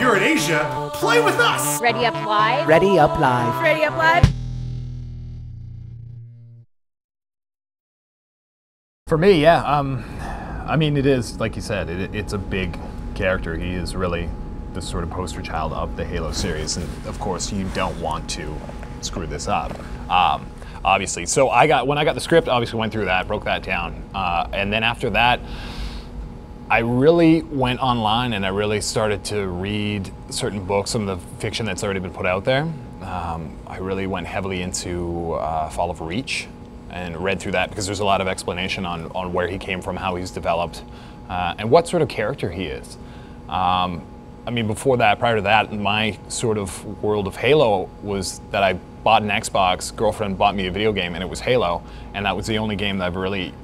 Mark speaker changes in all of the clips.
Speaker 1: you're in Asia, play with us!
Speaker 2: Ready up live?
Speaker 3: Ready up live.
Speaker 2: Ready up live?
Speaker 4: For me, yeah. I mean, it is, like you said, it's a big character. He is really the sort of poster child of the Halo series, and of course, you don't want to screw this up. Obviously, so when I got the script, obviously went through that, broke that down, and then after that, I really went online and I really started to read certain books, some of the fiction that's already been put out there. I really went heavily into Fall of Reach and read through that because there's a lot of explanation on where he came from, how he's developed, and what sort of character he is. I mean, before that, prior to that, my sort of world of Halo was that I bought an Xbox, girlfriend bought me a video game, and it was Halo, and that was the only game that I've really,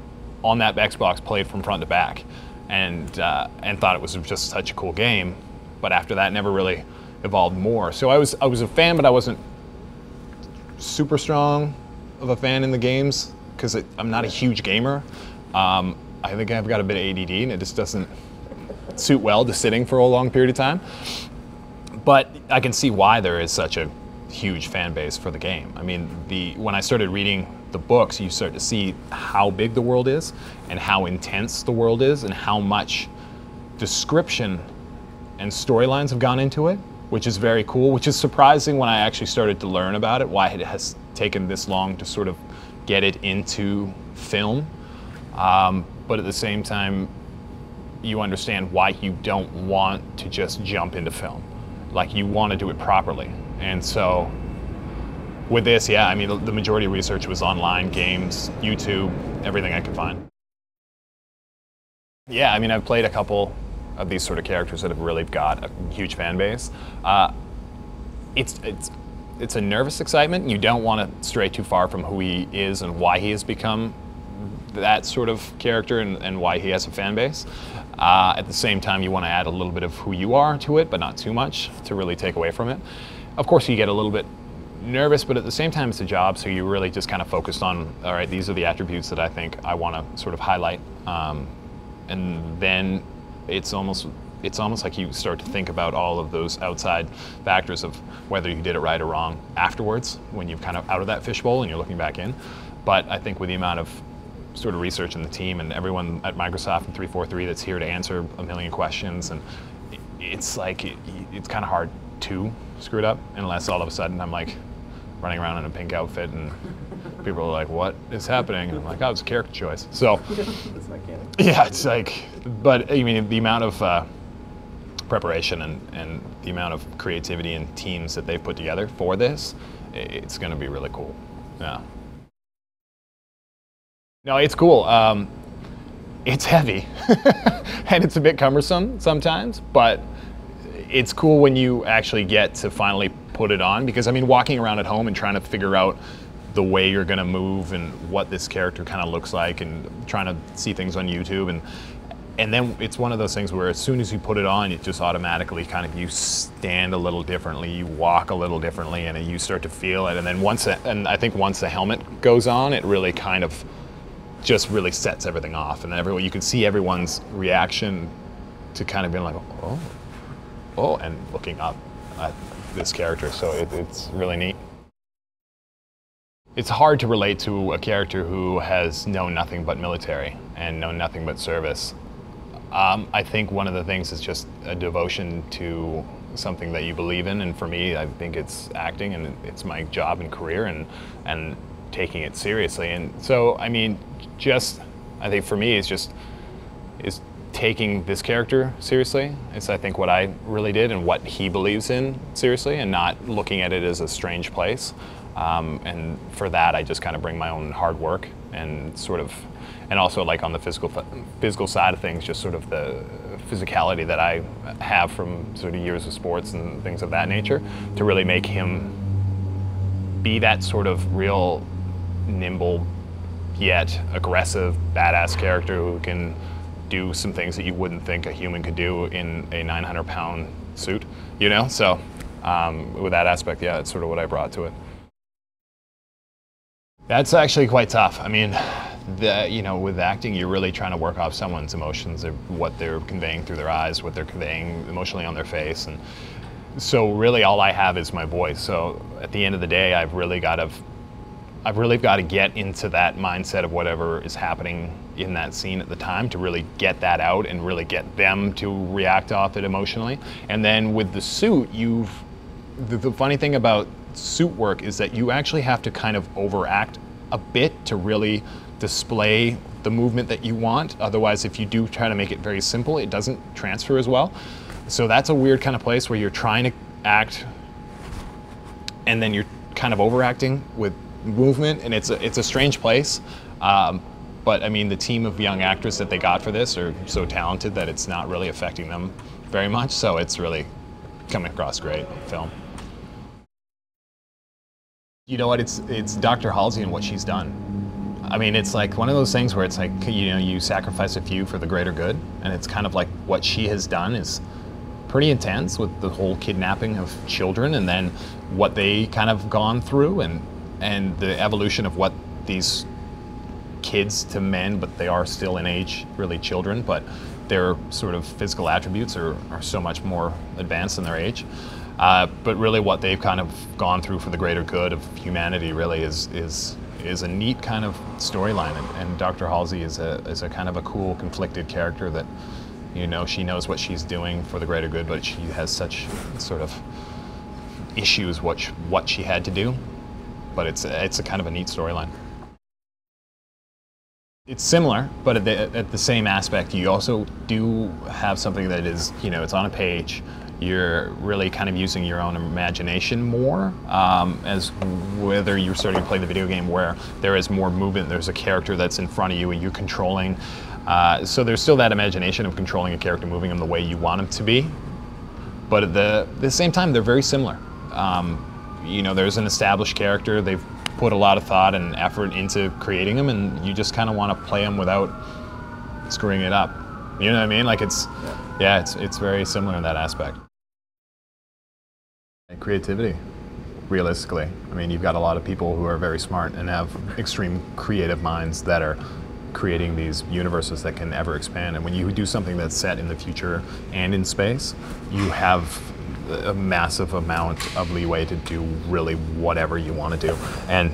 Speaker 4: on that Xbox, played from front to back, and thought it was just such a cool game. But after that, never really evolved more. So I was a fan, but I wasn't super strong of a fan in the games because I'm not a huge gamer. I think I've got a bit of ADD, and it just doesn't suit well to sitting for a long period of time. But I can see why there is such a huge fan base for the game. I mean, when I started reading the books, you start to see how big the world is and how intense the world is and how much description and storylines have gone into it, which is very cool, which is surprising when I actually started to learn about it, why it has taken this long to sort of get it into film. But at the same time, you understand why you don't want to just jump into film. Like, you want to do it properly. And so with this, yeah, I mean, the majority of research was online, games, YouTube, everything I could find. Yeah, I mean, I've played a couple of these sort of characters that have really got a huge fan base. It's a nervous excitement. You don't want to stray too far from who he is and why he has become that sort of character and why he has a fan base. At the same time, you want to add a little bit of who you are to it, but not too much to really take away from it. Of course, you get a little bit nervous, but at the same time, it's a job, so you really just kind of focused on, all right, these are the attributes that I think I want to sort of highlight. And then it's almost like you start to think about all of those outside factors of whether you did it right or wrong afterwards, when you're kind of out of that fishbowl and you're looking back in. But I think with the amount of sort of research in the team and everyone at Microsoft and 343 that's here to answer a million questions, and it's like, it's kind of hard to screw it up unless all of a sudden I'm like running around in a pink outfit and people are like, what is happening? And I'm like, oh, it's a character choice. So, yeah, it's like, but I mean, the amount of preparation and the amount of creativity and teams that they've put together for this, it's going to be really cool. Yeah. No, it's cool. It's heavy and it's a bit cumbersome sometimes, but it's cool when you actually get to finally put it on, because I mean, walking around at home and trying to figure out the way you're going to move and what this character kind of looks like, and trying to see things on YouTube, and then it's one of those things where as soon as you put it on, it just automatically kind of, you stand a little differently, you walk a little differently, and you start to feel it. And then I think once the helmet goes on, it really kind of just really sets everything off, and you can see everyone's reaction to kind of being like, oh, and looking up at this character. So it's really neat. It's hard to relate to a character who has known nothing but military and known nothing but service. I think one of the things is just a devotion to something that you believe in, and for me, I think it's acting, and it's my job and career, and taking it seriously. And so, I mean, I think for me, is taking this character seriously. It's, I think, what I really did and what he believes in seriously, and not looking at it as a strange place. And for that, I just kind of bring my own hard work and sort of, and also like on the physical side of things, just sort of the physicality that I have from sort of years of sports and things of that nature, to really make him be that sort of real nimble yet aggressive, badass character who can do some things that you wouldn't think a human could do in a 900-pound suit, you know? So with that aspect, yeah, that's sort of what I brought to it. That's actually quite tough. I mean, with acting, you're really trying to work off someone's emotions, what they're conveying through their eyes, what they're conveying emotionally on their face, and so really all I have is my voice. So at the end of the day, I've really got to get into that mindset of whatever is happening in that scene at the time to really get that out and really get them to react off it emotionally. And then with the suit, the funny thing about suit work is that you actually have to kind of overact a bit to really display the movement that you want. Otherwise, if you do try to make it very simple, it doesn't transfer as well. So that's a weird kind of place where you're trying to act and then you're kind of overacting with movement, and it's a strange place. But I mean, the team of young actors that they got for this are so talented that it's not really affecting them very much. So it's really coming across great on film. You know what, it's Dr. Halsey and what she's done. I mean, it's like one of those things where it's like, you sacrifice a few for the greater good, and it's kind of like what she has done is pretty intense with the whole kidnapping of children and then what they kind of gone through and the evolution of what these kids to men, but they are still in age, really children, but their sort of physical attributes are so much more advanced in their age. But really what they've kind of gone through for the greater good of humanity really is a neat kind of storyline, and Dr. Halsey is a kind of a cool, conflicted character that, she knows what she's doing for the greater good, but she has such sort of issues what she had to do. But it's a kind of a neat storyline. It's similar, but at the same aspect, you also do have something that is, it's on a page. You're really kind of using your own imagination more, as whether you're starting to play the video game where there is more movement, there's a character that's in front of you and you're controlling. So there's still that imagination of controlling a character, moving them the way you want them to be. But at the same time, they're very similar. There's an established character. They've put a lot of thought and effort into creating them, and you just kind of want to play them without screwing it up. You know what I mean? Like it's very similar in that aspect. And creativity, realistically. I mean, you've got a lot of people who are very smart and have extreme creative minds that are creating these universes that can ever expand. And when you do something that's set in the future and in space, you have a massive amount of leeway to do really whatever you want to do. And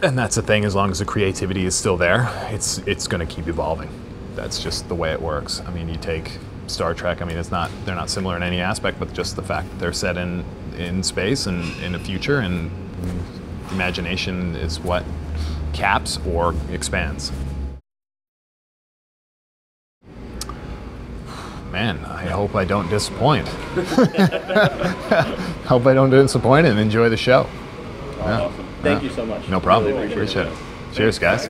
Speaker 4: that's the thing, as long as the creativity is still there, it's going to keep evolving. That's just the way it works. I mean, you take Star Trek, I mean, they're not similar in any aspect, but just the fact that they're set in space and in the future, and imagination is what caps or expands. Man, I hope I don't disappoint. Hope I don't disappoint and enjoy the show. Yeah.
Speaker 2: Awesome. Thank you so much.
Speaker 4: No problem.
Speaker 2: Really
Speaker 4: appreciate it. Cheers, guys.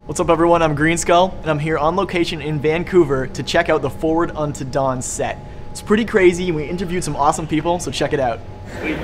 Speaker 3: What's up, everyone? I'm Greenskull, and I'm here on location in Vancouver to check out the Forward Unto Dawn set. It's pretty crazy, and we interviewed some awesome people, so check it out.
Speaker 2: Sweet.